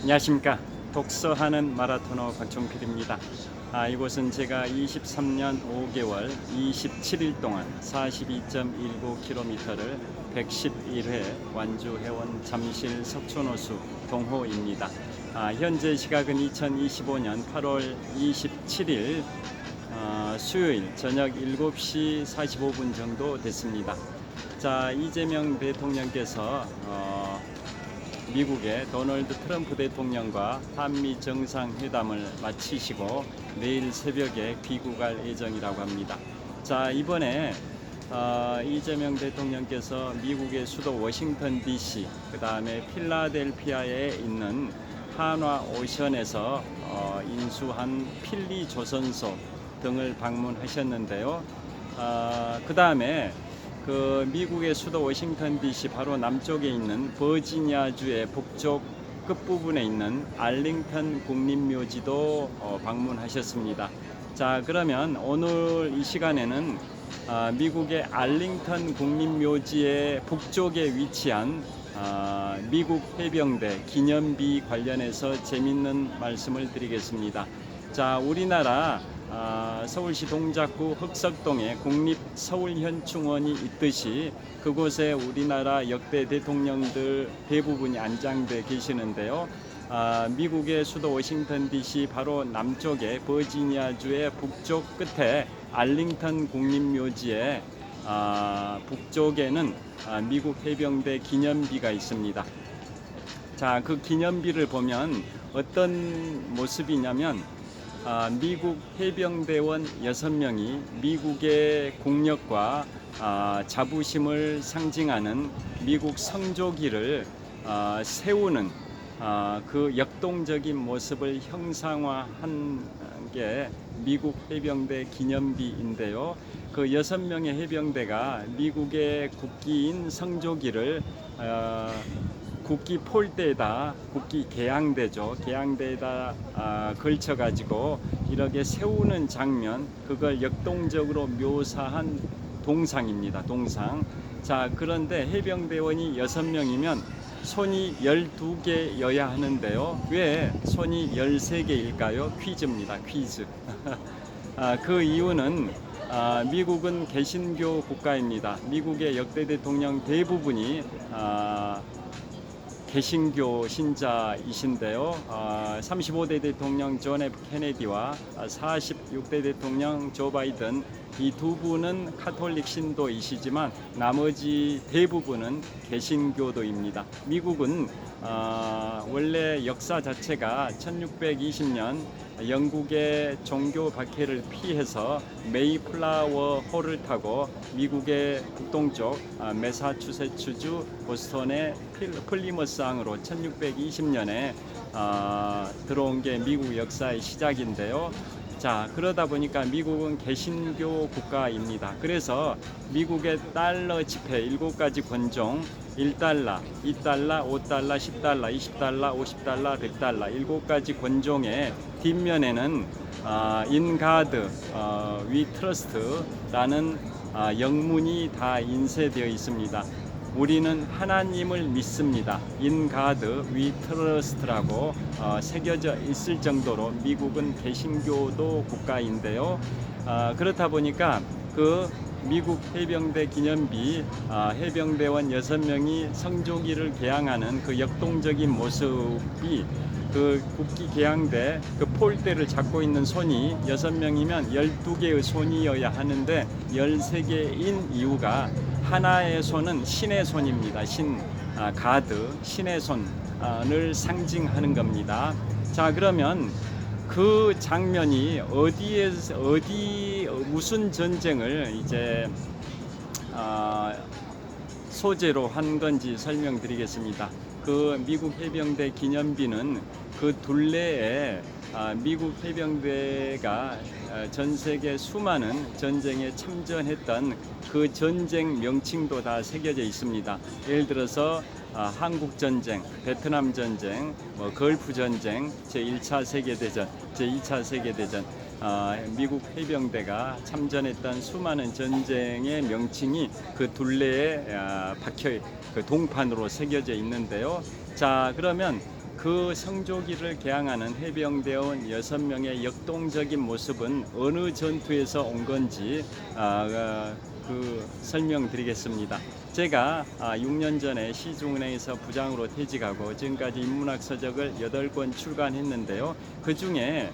안녕하십니까. 독서하는 마라토너 박종필입니다. 이곳은 제가 23년 5개월 27일 동안 42.19km를 111회 완주해온 잠실 석촌호수 동호입니다. 현재 시각은 2025년 8월 27일 수요일 저녁 7시 45분 정도 됐습니다. 이재명 대통령께서 미국의 도널드 트럼프 대통령과 한미 정상회담을 마치시고 내일 새벽에 귀국할 예정이라고 합니다. 이번에 이재명 대통령께서 미국의 수도 워싱턴 DC, 그 다음에 필라델피아에 있는 한화 오션에서 인수한 필리 조선소 등을 방문하셨는데요. 그 다음에 미국의 수도 워싱턴 DC 바로 남쪽에 있는 버지니아주의 북쪽 끝부분에 있는 알링턴 국립묘지도 방문하셨습니다. 그러면 오늘 이 시간에는 미국의 알링턴 국립묘지의 북쪽에 위치한 미국 해병대 기념비 관련해서 재밌는 말씀을 드리겠습니다. 우리나라 서울시 동작구 흑석동에 국립서울현충원이 있듯이 그곳에 우리나라 역대 대통령들 대부분이 안장돼 계시는데요. 미국의 수도 워싱턴 DC 바로 남쪽에 버지니아주의 북쪽 끝에 알링턴 국립묘지의 북쪽에는 미국 해병대 기념비가 있습니다. 그 기념비를 보면 어떤 모습이냐면 미국 해병대원 6명이 미국의 국력과 자부심을 상징하는 미국 성조기를 세우는 그 역동적인 모습을 형상화한 게 미국 해병대 기념비인데요. 그 6명의 해병대가 미국의 국기인 성조기를 국기 폴대에다, 국기 개양대죠. 개양대에다 걸쳐가지고 이렇게 세우는 장면, 그걸 역동적으로 묘사한 동상입니다. 동상. 그런데 해병대원이 6명이면 손이 12개여야 하는데요. 왜 손이 13개일까요? 퀴즈입니다. 퀴즈. 그 이유는 미국은 개신교 국가입니다. 미국의 역대 대통령 대부분이 개신교 신자이신데요. 35대 대통령 존 F 케네디와 46대 대통령 조 바이든, 이 두 분은 카톨릭 신도이시지만 나머지 대부분은 개신교도입니다. 미국은 원래 역사 자체가 1620년 영국의 종교 박해를 피해서 메이플라워 호를 타고 미국의 북동쪽 매사추세츠주 보스턴의 플리머스항으로 1620년에 들어온 게 미국 역사의 시작인데요. 그러다 보니까 미국은 개신교 국가입니다. 그래서 미국의 달러 지폐 7가지 권종, 1달러, 2달러, 5달러, 10달러, 20달러, 50달러, 100달러 7가지 권종의 뒷면에는 In God We Trust라는 영문이 다 인쇄되어 있습니다. 우리는 하나님을 믿습니다. In God We Trust라고 새겨져 있을 정도로 미국은 개신교도 국가인데요. 그렇다 보니까 미국 해병대 기념비 해병대원 6명이 성조기를 개양하는 그 역동적인 모습이 국기 개양대 폴대를 잡고 있는 손이 6명이면 12개의 손이어야 하는데 13개인 이유가 하나의 손은 신의 손입니다. 가드, 신의 손을 상징하는 겁니다. 그러면 그 장면이 무슨 전쟁을 이제 소재로 한 건지 설명드리겠습니다. 미국 해병대 기념비는 그 둘레에 미국 해병대가 전 세계 수많은 전쟁에 참전했던 그 전쟁 명칭도 다 새겨져 있습니다. 예를 들어서 한국전쟁, 베트남전쟁, 걸프전쟁, 제1차 세계대전, 제2차 세계대전, 미국 해병대가 참전했던 수많은 전쟁의 명칭이 그 둘레에 박혀 동판으로 새겨져 있는데요. 그러면 그 성조기를 개항하는 해병대원 6명의 역동적인 모습은 어느 전투에서 온 건지 그 설명드리겠습니다. 제가 6년 전에 시중은행에서 부장으로 퇴직하고 지금까지 인문학 서적을 8권 출간했는데요. 그 중에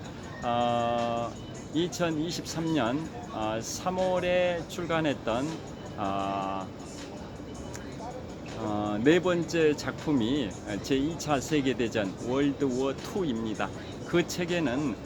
2023년 3월에 출간했던 네 번째 작품이 제2차 세계대전 월드워 2입니다. 그 책에는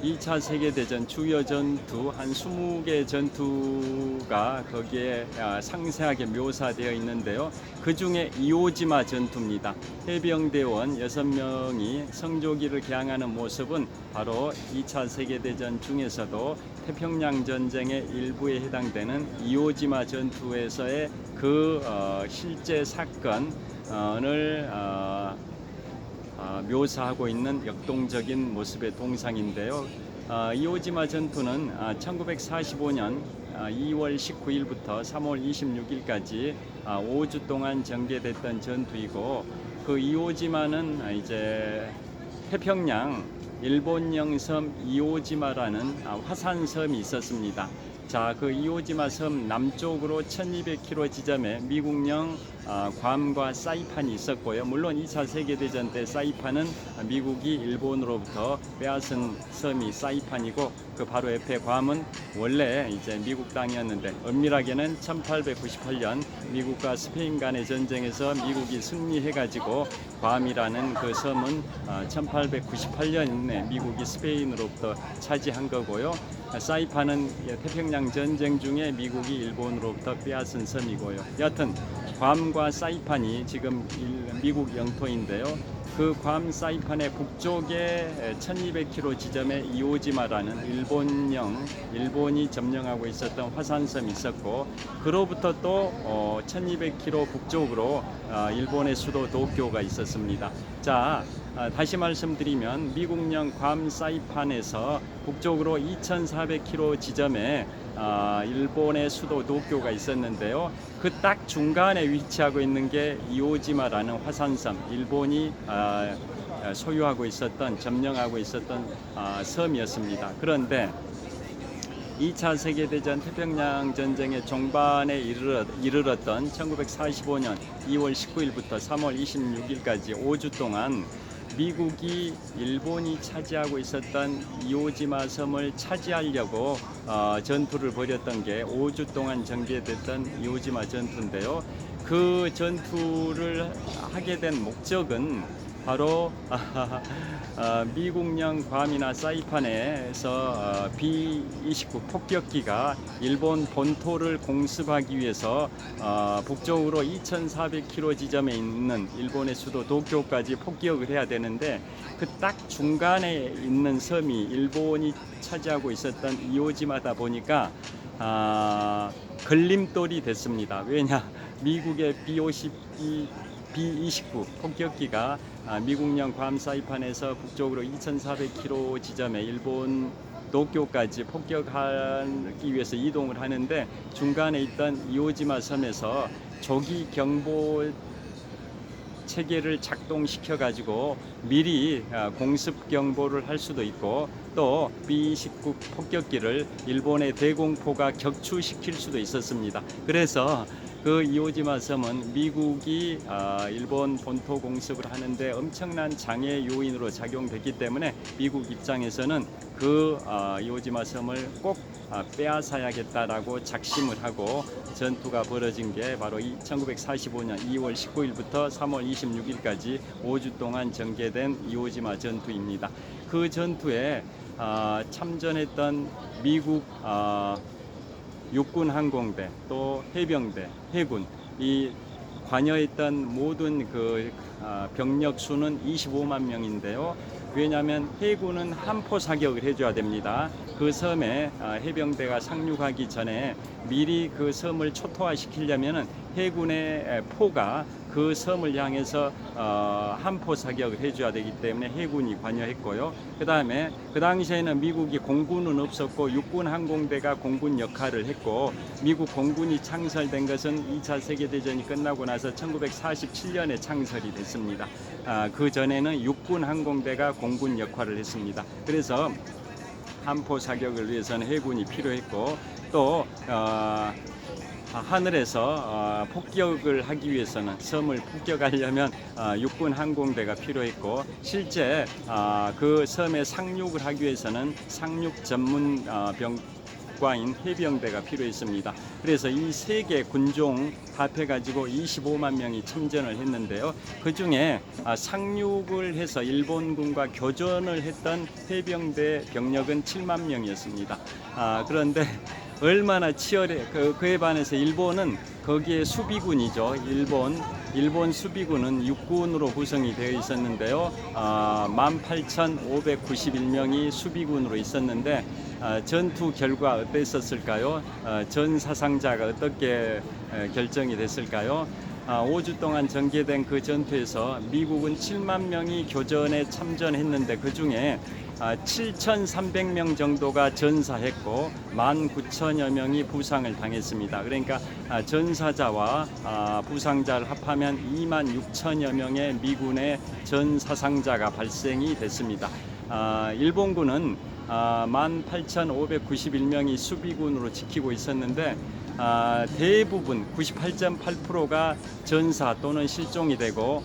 2차 세계대전 주요 전투 한 20개 전투가 거기에 상세하게 묘사되어 있는데요. 그 중에 이오지마 전투입니다. 해병대원 6명이 성조기를 개항하는 모습은 바로 2차 세계대전 중에서도 태평양 전쟁의 일부에 해당되는 이오지마 전투에서의 그 실제 사건을 묘사하고 있는 역동적인 모습의 동상인데요. 이오지마 전투는 1945년 2월 19일부터 3월 26일까지 5주 동안 전개됐던 전투이고, 그 이오지마는 이제 태평양 일본령 섬 이오지마라는 화산섬이 있었습니다. 자, 그 이오지마 섬 남쪽으로 1200km 지점에 미국령 괌과 사이판이 있었고요. 물론 2차 세계대전 때 사이판은 미국이 일본으로부터 빼앗은 섬이 사이판이고, 그 바로 옆에 괌은 원래 이제 미국 땅이었는데, 엄밀하게는 1898년 미국과 스페인 간의 전쟁에서 미국이 승리해가지고 괌이라는 그 섬은 1898년에 미국이 스페인으로부터 차지한 거고요. 사이판은 태평양 전쟁 중에 미국이 일본으로부터 빼앗은 섬이고요. 여하튼 괌과 사이판이 지금 미국 영토인데요. 그 괌 사이판의 북쪽에 1200km 지점에 이오지마라는 일본이 점령하고 있었던 화산섬이 있었고, 그로부터 또 1200km 북쪽으로 일본의 수도 도쿄가 있었습니다. 자, 다시 말씀드리면 미국령 괌 사이판에서 북쪽으로 2400km 지점에 일본의 수도 도쿄가 있었는데요. 그 딱 중간에 위치하고 있는 게 이오지마라는 화산섬, 일본이 소유하고 있었던, 점령하고 있었던 섬이었습니다. 그런데 2차 세계대전 태평양 전쟁의 종반에 이르렀던 1945년 2월 19일부터 3월 26일까지 5주 동안 미국이 일본이 차지하고 있었던 이오지마 섬을 차지하려고 전투를 벌였던 게 5주 동안 전개됐던 이오지마 전투인데요. 그 전투를 하게 된 목적은 바로 미국령 괌이나 사이판에서 B-29 폭격기가 일본 본토를 공습하기 위해서 북쪽으로 2400km 지점에 있는 일본의 수도 도쿄까지 폭격을 해야 되는데, 그 딱 중간에 있는 섬이 일본이 차지하고 있었던 이오지마다 보니까 걸림돌이 됐습니다. 왜냐, 미국의 B-29 폭격기가 미국령 괌 사이판에서 북쪽으로 2400km 지점에 일본 도쿄까지 폭격하기 위해서 이동을 하는데, 중간에 있던 이오지마 섬에서 조기 경보 체계를 작동시켜 가지고 미리 공습 경보를 할 수도 있고, 또 B-29 폭격기를 일본의 대공포가 격추시킬 수도 있었습니다. 그래서 그 이오지마 섬은 미국이 일본 본토 공습을 하는데 엄청난 장애 요인으로 작용됐기 때문에 미국 입장에서는 그 이오지마 섬을 꼭 빼앗아야겠다라고 작심을 하고 전투가 벌어진 게 바로 1945년 2월 19일부터 3월 26일까지 5주 동안 전개된 이오지마 전투입니다. 그 전투에 참전했던 미국 육군 항공대, 또 해병대, 해군, 이 관여했던 모든 그 병력 수는 25만 명인데요. 왜냐하면 해군은 함포 사격을 해줘야 됩니다. 그 섬에 해병대가 상륙하기 전에 미리 그 섬을 초토화시키려면은 해군의 포가 그 섬을 향해서 함포 사격을 해줘야 되기 때문에 해군이 관여했고요. 그 다음에 그 당시에는 미국이 공군은 없었고 육군 항공대가 공군 역할을 했고, 미국 공군이 창설된 것은 2차 세계대전이 끝나고 나서 1947년에 창설이 됐습니다. 그 전에는 육군 항공대가 공군 역할을 했습니다. 그래서 함포 사격을 위해서는 해군이 필요했고, 또 하늘에서 폭격을 하기 위해서는, 섬을 폭격하려면 육군 항공대가 필요했고, 실제 그 섬에 상륙을 하기 위해서는 상륙 전문 과인 해병대가 필요했습니다. 그래서 이 세 개 군종 합해가지고 25만 명이 참전을 했는데요. 그 중에 상륙을 해서 일본군과 교전을 했던 해병대 병력은 7만 명이었습니다. 그런데 얼마나 치열해, 그에 반해서 일본은 거기에 수비군이죠. 일본 수비군은 육군으로 구성이 되어 있었는데요. 18,591명이 수비군으로 있었는데, 전투 결과 어땠었을까요? 전 사상자가 어떻게 결정이 됐을까요? 5주 동안 전개된 그 전투에서 미국은 7만 명이 교전에 참전했는데, 그 중에 7,300명 정도가 전사했고 19,000여 명이 부상을 당했습니다. 그러니까 전사자와 부상자를 합하면 26,000여 명의 미군의 전사상자가 발생이 됐습니다. 일본군은 18,591명이 수비군으로 지키고 있었는데, 대부분 98.8%가 전사 또는 실종이 되고,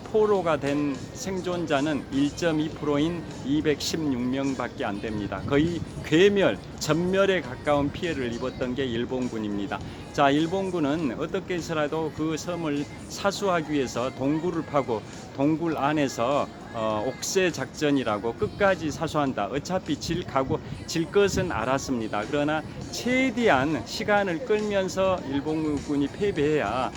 포로가 된 생존자는 1.2%인 216명밖에 안 됩니다. 거의 전멸에 가까운 피해를 입었던 게 일본군입니다. 자, 일본군은 어떻게 해서라도 그 섬을 사수하기 위해서 동굴을 파고, 동굴 안에서 옥새 작전이라고 끝까지 사수한다. 어차피 질 것은 알았습니다. 그러나 최대한 시간을 끌면서 일본군이 패배해야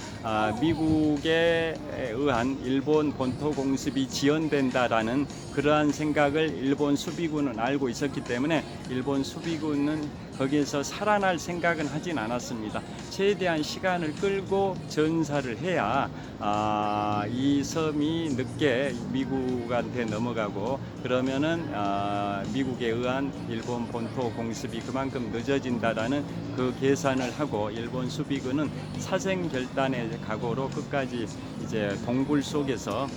미국에 의한 일본 본토 공습이 지연된다라는 그러한 생각을 일본 수비군은 알고 있었기 때문에, 일본 수비군은 거기에서 살아날 생각은 하진 않았습니다. 최대한 시간을 끌고 전사를 해야 이 섬이 늦게 미국한테 넘어가고, 그러면은 미국에 의한 일본 본토 공습이 그만큼 늦어진다라는 그 계산을 하고, 일본 수비군은 사생결단의 각오로 끝까지 이제 동굴 속에서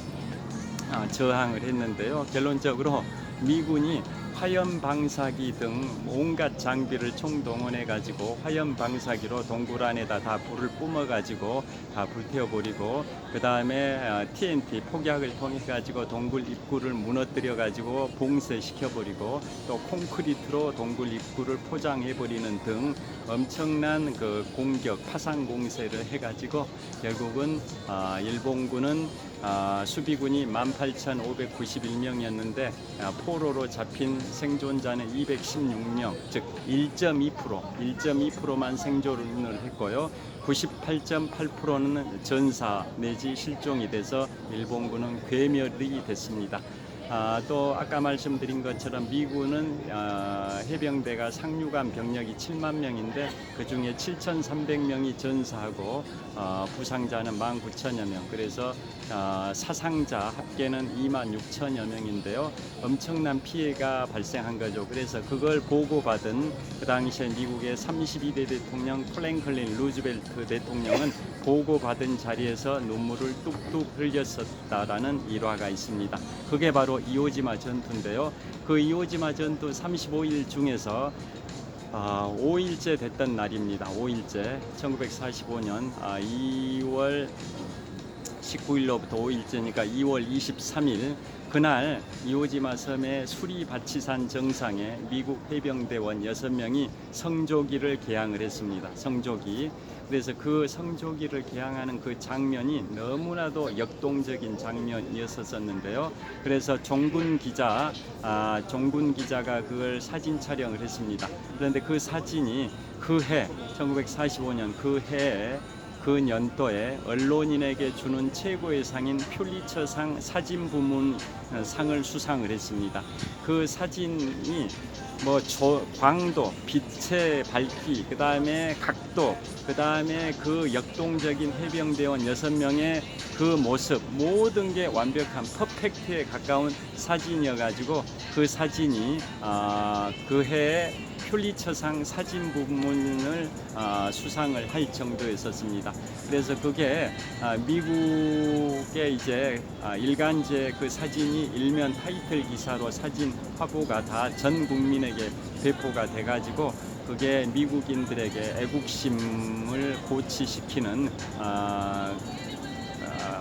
저항을 했는데요. 결론적으로 미군이 화염 방사기 등 온갖 장비를 총동원해 가지고 화염 방사기로 동굴 안에다 다 불을 뿜어 가지고 다 불태워 버리고, 그 다음에 TNT 폭약을 통해 가지고 동굴 입구를 무너뜨려 가지고 봉쇄시켜 버리고, 또 콘크리트로 동굴 입구를 포장해 버리는 등 엄청난 그 공격, 파상 공세를 해 가지고 결국은 일본군은 수비군이 18,591명이었는데 포로로 잡힌 생존자는 216명, 즉 1.2%만 생존을 했고요. 98.8%는 전사 내지 실종이 돼서 일본군은 괴멸이 됐습니다. 또 아까 말씀드린 것처럼 미군은 해병대가 상륙한 병력이 7만 명인데, 그 중에 7,300명이 전사하고 부상자는 19,000여 명, 그래서 사상자 합계는 26,000여 명인데요. 엄청난 피해가 발생한 거죠. 그래서 그걸 보고받은 그 당시에 미국의 32대 대통령 프랭클린 루즈벨트 대통령은 보고받은 자리에서 눈물을 뚝뚝 흘렸었다라는 일화가 있습니다. 그게 바로 이오지마 전투인데요. 그 이오지마 전투 35일 중에서 5일째 됐던 날입니다. 5일째 1945년 2월 19일로부터 5일째니까 2월 23일, 그날 이오지마 섬의 수리바치산 정상에 미국 해병대원 6명이 성조기를 개항을 했습니다. 성조기. 그래서 그 성조기를 개항하는 그 장면이 너무나도 역동적인 장면이었었는데요. 그래서 종군 기자가 그걸 사진 촬영을 했습니다. 그런데 그 사진이 그 해 1945년 그 해에 그 연도에 언론인에게 주는 최고의 상인 퓰리처상 사진 부문 상을 수상을 했습니다. 그 사진이 뭐 광도, 빛의 밝기, 그 다음에 각도, 그 다음에 그 역동적인 해병대원 6명의 그 모습, 모든 게 완벽한 퍼펙트에 가까운 사진이어가지고 그 사진이 그 해에 퓰리처상 사진 부문을 수상을 할 정도였었습니다. 그래서 그게 미국의 이제 일간지의 그 사진이 일면 타이틀 기사로 사진 화보가 다 전 국민에게 배포가 돼가지고 그게 미국인들에게 애국심을 고취시키는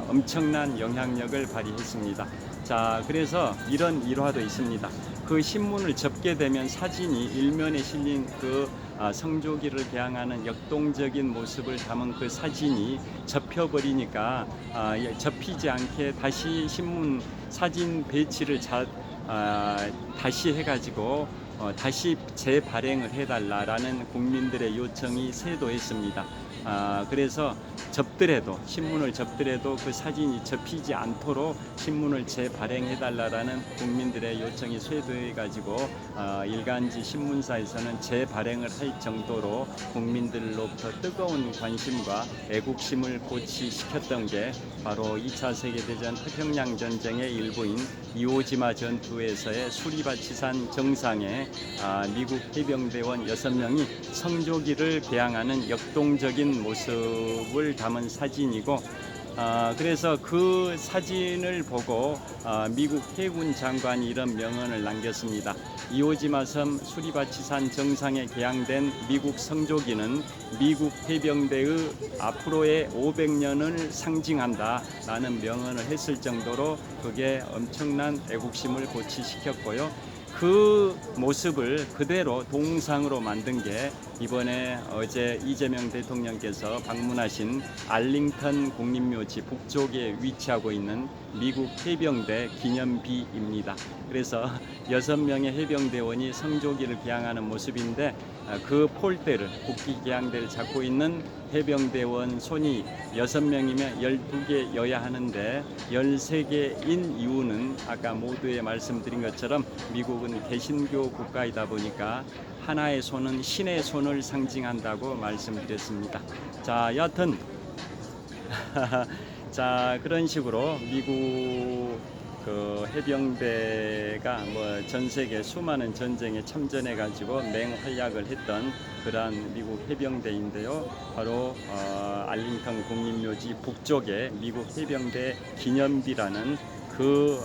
엄청난 영향력을 발휘했습니다. 자, 그래서 이런 일화도 있습니다. 그 신문을 접게 되면 사진이 일면에 실린 그 성조기를 개항하는 역동적인 모습을 담은 그 사진이 접혀버리니까 접히지 않게 다시 신문 사진 배치를 다시 해가지고 다시 재발행을 해달라라는 국민들의 요청이 쇄도했습니다. 그래서 신문을 접더라도 그 사진이 접히지 않도록 신문을 재발행해달라라는 국민들의 요청이 쇄도해가지고 일간지 신문사에서는 재발행을 할 정도로 국민들로부터 뜨거운 관심과 애국심을 고취시켰던 게 바로 2차 세계대전 태평양 전쟁의 일부인 이오지마 전투에서의 수리바치산 정상에 미국 해병대원 6명이 성조기를 개항하는 역동적인 모습을 담은 사진이고 그래서 그 사진을 보고 미국 해군 장관이 이런 명언을 남겼습니다. 이오지마섬 수리바치산 정상에 개항된 미국 성조기는 미국 해병대의 앞으로의 500년을 상징한다 라는 명언을 했을 정도로 그게 엄청난 애국심을 고취시켰고요. 그 모습을 그대로 동상으로 만든 게 이번에 어제 이재명 대통령께서 방문하신 알링턴 국립묘지 북쪽에 위치하고 있는 미국 해병대 기념비입니다. 그래서 6명의 해병대원이 성조기를 개항하는 모습인데 그 폴대를 국기 개항대를 잡고 있는 해병대원 손이 6명이면 12개여야 하는데 13개인 이유는 아까 모두에 말씀드린 것처럼 미국은 개신교 국가이다 보니까 하나의 손은 신의 손을 상징한다고 말씀드렸습니다. 자, 여하튼 자, 그런 식으로 미국 그 해병대가 뭐 전 세계 수많은 전쟁에 참전해 가지고 맹활약을 했던 그러한 미국 해병대인데요. 바로 알링턴 국립묘지 북쪽에 미국 해병대 기념비라는 그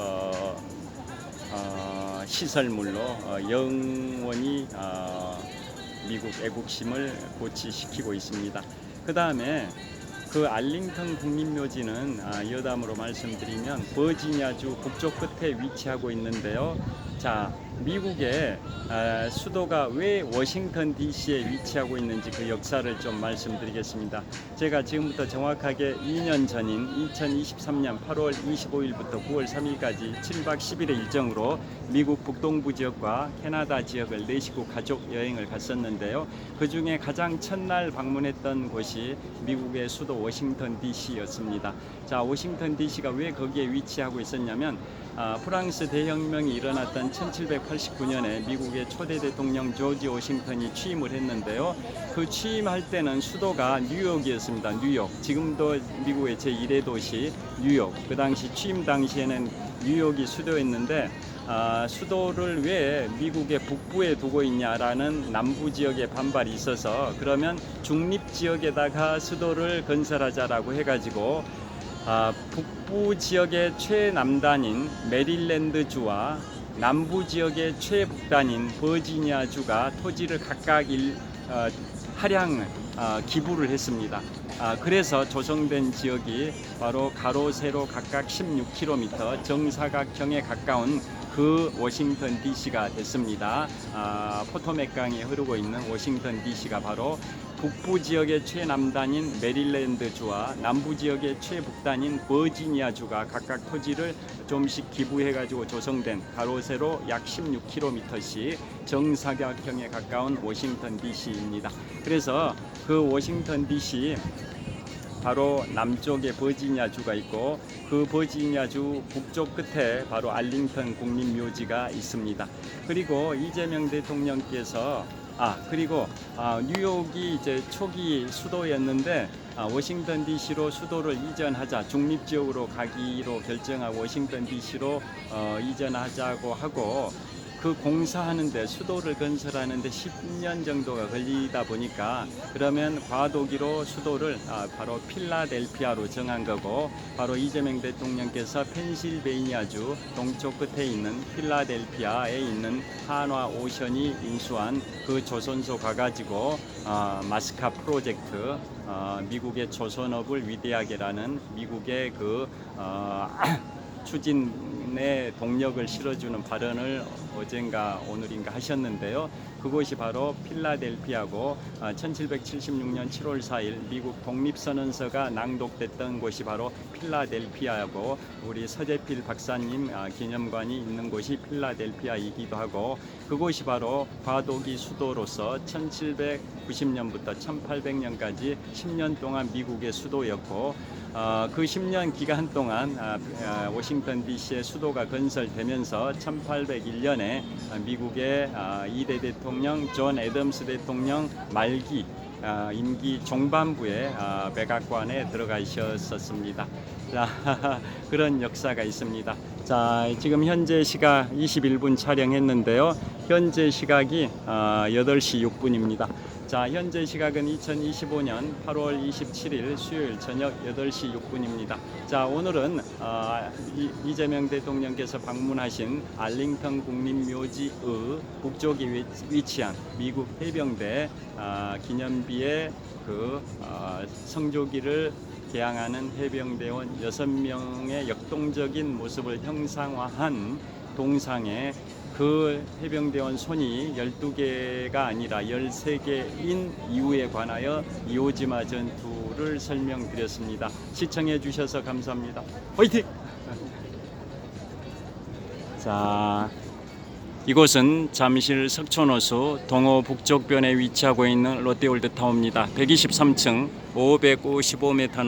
시설물로 영원히 미국 애국심을 고취시키고 있습니다. 그 다음에 그 알링턴 국립묘지는 여담으로 말씀드리면 버지니아주 북쪽 끝에 위치하고 있는데요. 자, 미국의 수도가 왜 워싱턴 DC에 위치하고 있는지 그 역사를 좀 말씀드리겠습니다. 제가 지금부터 정확하게 2년 전인 2023년 8월 25일부터 9월 3일까지 7박 10일의 일정으로 미국 북동부 지역과 캐나다 지역을 4식구 가족 여행을 갔었는데요. 그 중에 가장 첫날 방문했던 곳이 미국의 수도 워싱턴 DC였습니다. 자, 워싱턴 DC가 왜 거기에 위치하고 있었냐면 프랑스 대혁명이 일어났던 1789년에 미국의 초대 대통령 조지 워싱턴이 취임을 했는데요. 그 취임할 때는 수도가 뉴욕이었습니다. 뉴욕. 지금도 미국의 제1의 도시 뉴욕. 그 당시 취임 당시에는 뉴욕이 수도였는데 수도를 왜 미국의 북부에 두고 있냐라는 남부 지역의 반발이 있어서 그러면 중립 지역에다가 수도를 건설하자라고 해가지고 북부 지역의 최남단인 메릴랜드주와 남부 지역의 최북단인 버지니아주가 토지를 각각 할양 기부를 했습니다. 그래서 조성된 지역이 바로 가로 세로 각각 16km 정사각형에 가까운 그 워싱턴 DC가 됐습니다. 포토맥강이 흐르고 있는 워싱턴 DC가 바로 북부 지역의 최남단인 메릴랜드주와 남부 지역의 최북단인 버지니아주가 각각 토지를 좀씩 기부해가지고 조성된 가로 세로 약 16km씩 정사각형에 가까운 워싱턴 DC입니다. 그래서 그 워싱턴 DC 바로 남쪽에 버지니아주가 있고 그 버지니아주 북쪽 끝에 바로 알링턴 국립묘지가 있습니다. 그리고 이재명 대통령께서 그리고 뉴욕이 이제 초기 수도였는데 워싱턴 DC로 수도를 이전하자, 중립지역으로 가기로 결정하고 워싱턴 DC로 이전하자고 하고 그 공사하는데 수도를 건설하는데 10년 정도가 걸리다 보니까 그러면 과도기로 수도를 바로 필라델피아로 정한 거고, 바로 이재명 대통령께서 펜실베이니아주 동쪽 끝에 있는 필라델피아에 있는 한화 오션이 인수한 그 조선소 가가지고 마스카 프로젝트, 미국의 조선업을 위대하게라는 미국의 그 추진의 동력을 실어주는 발언을 어젠가 오늘인가 하셨는데요. 그곳이 바로 필라델피아고 1776년 7월 4일 미국 독립선언서가 낭독됐던 곳이 바로 필라델피아고, 우리 서재필 박사님 기념관이 있는 곳이 필라델피아이기도 하고, 그곳이 바로 과도기 수도로서 1790년부터 1800년까지 10년 동안 미국의 수도였고, 그 10년 기간 동안 워싱턴 DC의 수도가 건설되면서 1801년에 미국의 2대 대통령 존 애덤스 대통령 말기 임기 종반부에 백악관에 들어가셨었습니다. 자, 그런 역사가 있습니다. 자, 지금 현재 시각 21분 촬영했는데요. 현재 시각이 8시 6분입니다. 자, 현재 시각은 2025년 8월 27일 수요일 저녁 8시 6분입니다. 자, 오늘은 이재명 대통령께서 방문하신 알링턴 국립묘지의 북쪽에 위치한 미국 해병대 기념비의 그 성조기를 개항하는 해병대원 6명의 역동적인 모습을 형상화한 동상에 그 해병대원 손이 12개가 아니라 13개인 이유에 관하여 이오지마 전투를 설명드렸습니다. 시청해 주셔서 감사합니다. 화이팅! 자, 이곳은 잠실 석촌호수 동호 북쪽변에 위치하고 있는 롯데월드타워입니다. 123층 555m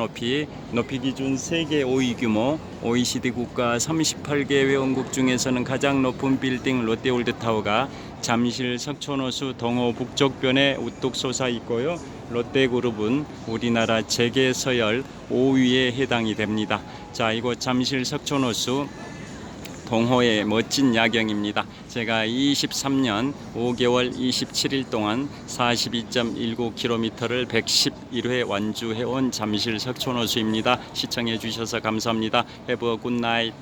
높이 기준 세계 5위 규모 OECD 국가 38개 회원국 중에서는 가장 높은 빌딩 롯데월드타워가 잠실 석촌호수 동호 북쪽변에 우뚝 솟아 있고요. 롯데그룹은 우리나라 재계 서열 5위에 해당이 됩니다. 자, 이곳 잠실 석촌호수 동호의 멋진 야경입니다. 제가 23년 5개월 27일 동안 42.19km를 111회 완주해온 잠실 석촌호수입니다. 시청해 주셔서 감사합니다. Have a good night.